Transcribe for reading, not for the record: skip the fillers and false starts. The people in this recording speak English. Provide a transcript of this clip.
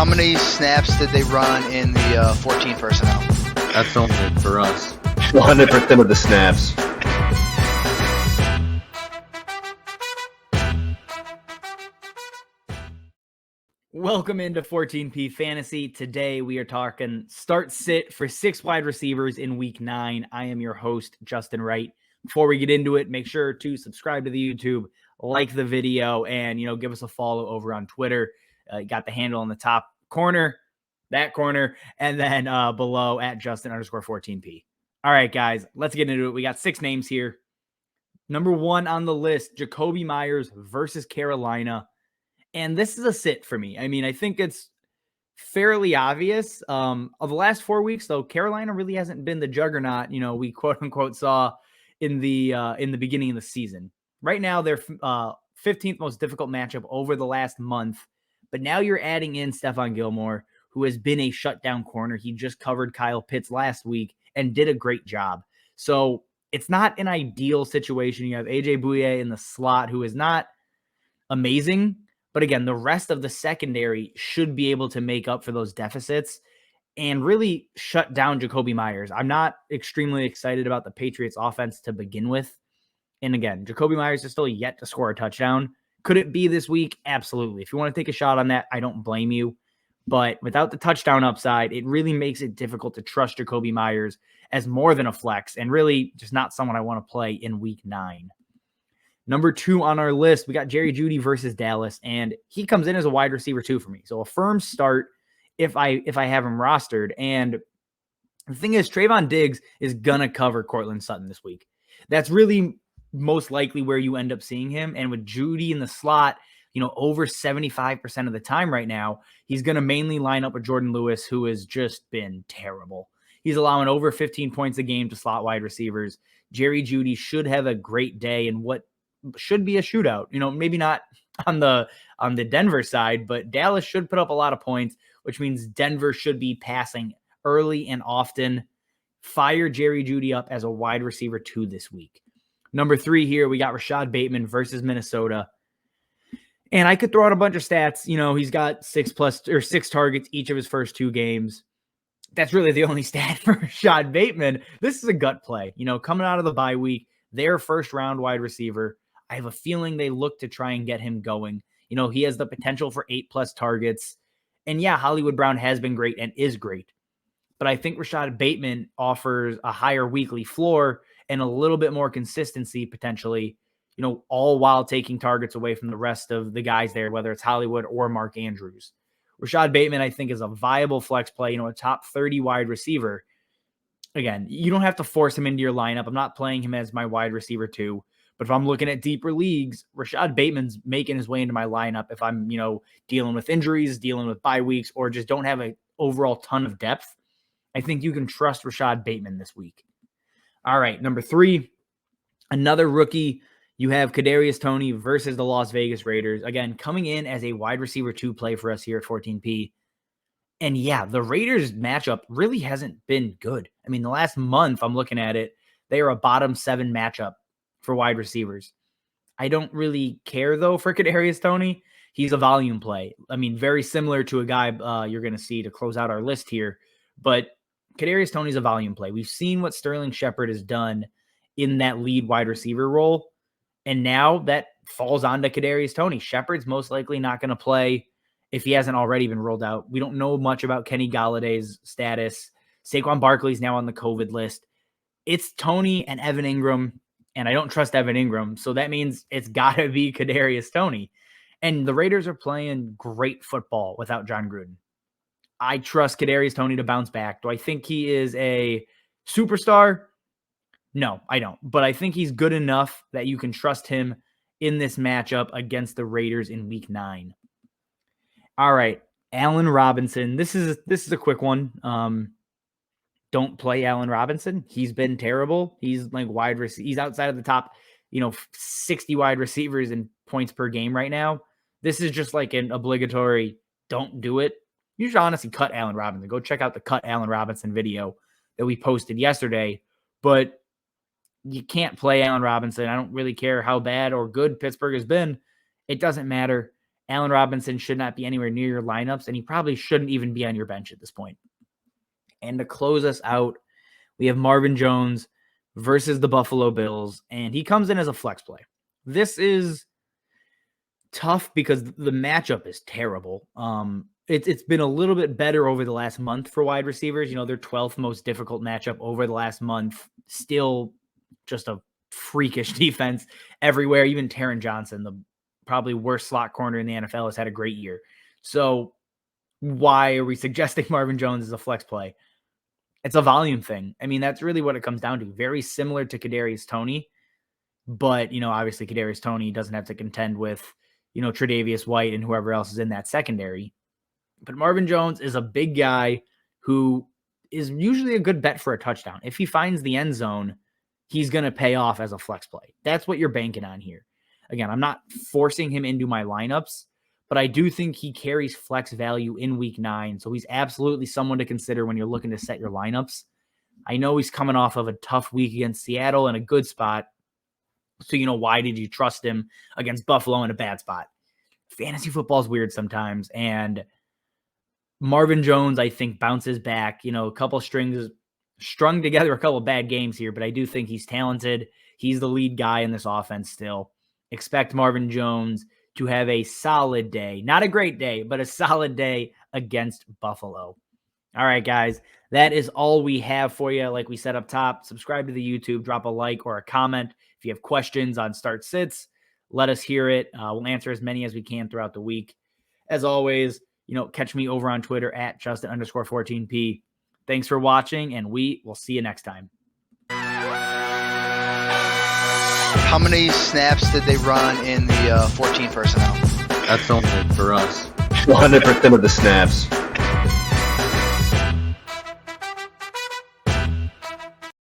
How many snaps did they run in the 14 personnel? That's only for us. 100% of the snaps. Welcome into 14P Fantasy. Today we are talking start sit for 6 wide receivers in week 9. I am your host, Justin Wright. Before we get into it, make sure to subscribe to the YouTube, like the video, and give us a follow over on Twitter. You got the handle in the top corner, that corner, and then below at Justin_14P. All right, guys, let's get into it. We got 6 names here. Number 1 on the list, Jakobi Meyers versus Carolina. And this is a sit for me. I mean, I think it's fairly obvious. Of the last 4 weeks, though, Carolina really hasn't been the juggernaut, we quote unquote saw in the beginning of the season. Right now, they're 15th most difficult matchup over the last month. But now you're adding in Stephon Gilmore, who has been a shutdown corner. He just covered Kyle Pitts last week and did a great job. So it's not an ideal situation. You have AJ Bouye in the slot, who is not amazing. But again, the rest of the secondary should be able to make up for those deficits and really shut down Jakobi Meyers. I'm not extremely excited about the Patriots offense to begin with. And again, Jakobi Meyers is still yet to score a touchdown. Could it be this week? Absolutely. If you want to take a shot on that, I don't blame you. But without the touchdown upside, it really makes it difficult to trust Jakobi Meyers as more than a flex and really just not someone I want to play in week 9. Number 2 on our list, we got Jerry Jeudy versus Dallas, and he comes in as a wide receiver 2 for me. So a firm start if I have him rostered. And the thing is, Trayvon Diggs is going to cover Cortland Sutton this week. That's really most likely where you end up seeing him. And with Jeudy in the slot, over 75% of the time right now, he's going to mainly line up with Jordan Lewis, who has just been terrible. He's allowing over 15 points a game to slot wide receivers. Jerry Jeudy should have a great day in what should be a shootout. Maybe not on the Denver side, but Dallas should put up a lot of points, which means Denver should be passing early and often. Fire Jerry Jeudy up as a wide receiver 2 this week. Number 3 here, we got Rashod Bateman versus Minnesota. And I could throw out a bunch of stats. He's got 6 targets each of his first 2 games. That's really the only stat for Rashod Bateman. This is a gut play. Coming out of the bye week, their first round wide receiver. I have a feeling they look to try and get him going. He has the potential for 8+ targets. And yeah, Hollywood Brown has been great and is great. But I think Rashod Bateman offers a higher weekly floor and a little bit more consistency potentially, all while taking targets away from the rest of the guys there, whether it's Hollywood or Mark Andrews. Rashod Bateman, I think, is a viable flex play, a top 30 wide receiver. Again, you don't have to force him into your lineup. I'm not playing him as my wide receiver 2. But if I'm looking at deeper leagues, Rashod Bateman's making his way into my lineup if I'm, dealing with injuries, dealing with bye weeks, or just don't have an overall ton of depth. I think you can trust Rashod Bateman this week. All right, number 3, another rookie. You have Kadarius Toney versus the Las Vegas Raiders. Again, coming in as a wide receiver 2 play for us here at 14P. And yeah, the Raiders matchup really hasn't been good. I mean, the last month I'm looking at it, they are a bottom 7 matchup for wide receivers. I don't really care, though, for Kadarius Toney. He's a volume play. I mean, very similar to a guy you're going to see to close out our list here. But Kadarius Toney's a volume play. We've seen what Sterling Shepard has done in that lead wide receiver role. And now that falls onto Kadarius Toney. Shepard's most likely not going to play if he hasn't already been rolled out. We don't know much about Kenny Galladay's status. Saquon Barkley's now on the COVID list. It's Toney and Evan Ingram. And I don't trust Evan Ingram, so that means it's got to be Kadarius Toney. And the Raiders are playing great football without John Gruden. I trust Kadarius Toney to bounce back. Do I think he is a superstar? No, I don't. But I think he's good enough that you can trust him in this matchup against the Raiders in week 9. All right, Allen Robinson. This is a quick one. Don't play Allen Robinson. He's been terrible. He's like he's outside of the top, 60 wide receivers in points per game right now. This is just like an obligatory don't do it. You should honestly cut Allen Robinson. Go check out the cut Allen Robinson video that we posted yesterday. But you can't play Allen Robinson. I don't really care how bad or good Pittsburgh has been. It doesn't matter. Allen Robinson should not be anywhere near your lineups, and he probably shouldn't even be on your bench at this point. And to close us out, we have Marvin Jones versus the Buffalo Bills, and he comes in as a flex play. This is tough because the matchup is terrible. It's been a little bit better over the last month for wide receivers. Their 12th most difficult matchup over the last month. Still just a freakish defense everywhere. Even Taron Johnson, the probably worst slot corner in the NFL, has had a great year. So why are we suggesting Marvin Jones as a flex play? It's a volume thing. I mean, that's really what it comes down to. Very similar to Kadarius Toney, but, obviously Kadarius Toney doesn't have to contend with, Tre'Davious White and whoever else is in that secondary. But Marvin Jones is a big guy who is usually a good bet for a touchdown. If he finds the end zone, he's going to pay off as a flex play. That's what you're banking on here. Again, I'm not forcing him into my lineups, but I do think he carries flex value in week 9. So he's absolutely someone to consider when you're looking to set your lineups. I know he's coming off of a tough week against Seattle in a good spot. So, why did you trust him against Buffalo in a bad spot? Fantasy football is weird sometimes. And Marvin Jones, I think, bounces back. A couple strings strung together, a couple bad games here, but I do think he's talented. He's the lead guy in this offense still. Expect Marvin Jones to have a solid day. Not a great day, but a solid day against Buffalo. All right, guys, that is all we have for you. Like we said up top, subscribe to the YouTube, drop a like or a comment. If you have questions on start sits, let us hear it. We'll answer as many as we can throughout the week. As always, catch me over on Twitter at Justin_14P. Thanks for watching, and we will see you next time. How many snaps did they run in the 14 personnel? That's only for us. 100% of the snaps.